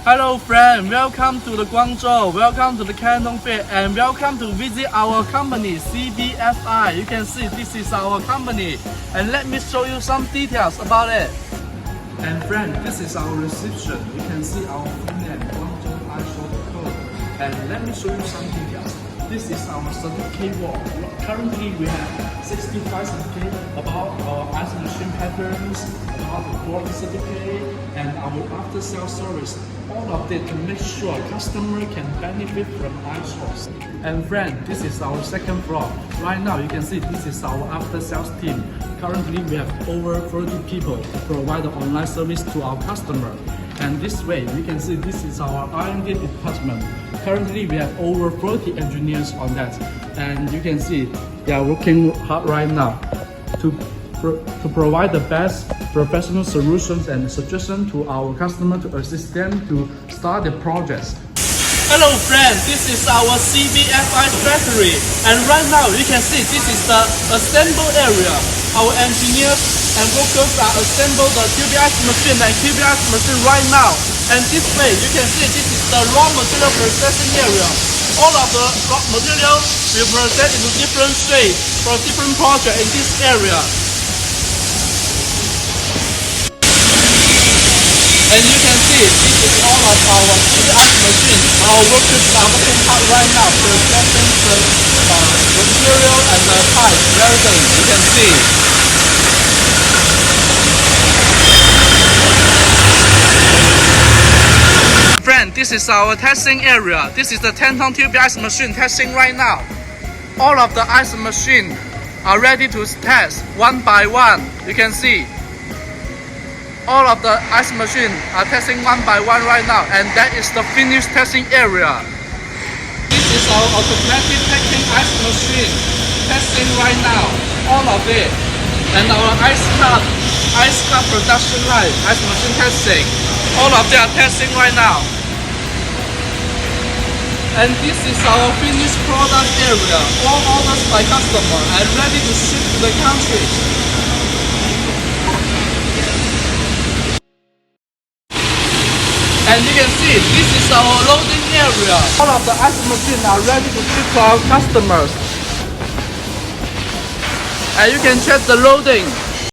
Hello friend, welcome to the Guangzhou, welcome to the Canton Fair, and welcome to visit our company CBFI. You can see this is our company, and let me show you some details about it. And friend, this is our reception. You can see our full name, Guangzhou ISO code. And let me show you some details. This is our certificate wall. Currently we have 65 certificates about our ice machine patterns, about the quality certificate, and our after sales service. All of it to make sure customer can benefit from iSource. And friend, this is our second floor. Right now you can see this is our after sales team. Currently we have over 30 people to provide the online service to our customer. And this way we can see this is our R&D department. Currently we have over 40 engineers on that. And you can see they are working hard right now to provide the best professional solutions and suggestions to our customer to assist them to start the projects. Hello friends, this is our CBFI factory, and right now you can see this is the assemble area. Our engineers and workers are assemble the QBIS machine and QBIS machine right now. And this way you can see this is the raw material processing area. All of the raw material will process into different stages for different projects in this area. And you can see this is all of our QBIS machines. Our workers are working hard right now processing the material and the pipe welding. You can see. Friend, this is our testing area. This is the Canton QBIS machine testing right now. All of the ice machines are ready to test one by one. You can see. All of the ice machines are testing one by one right now, and that is the finished testing area. This is our automatic packing ice machine testing right now, all of it. And our ice cup production line, ice machine testing, all of them are testing right now. And this is our finished product area, all orders by customer and ready to ship to the country. And you can see, this is our loading area. All of the ice machines are ready to ship to our customers. And you can check the loading.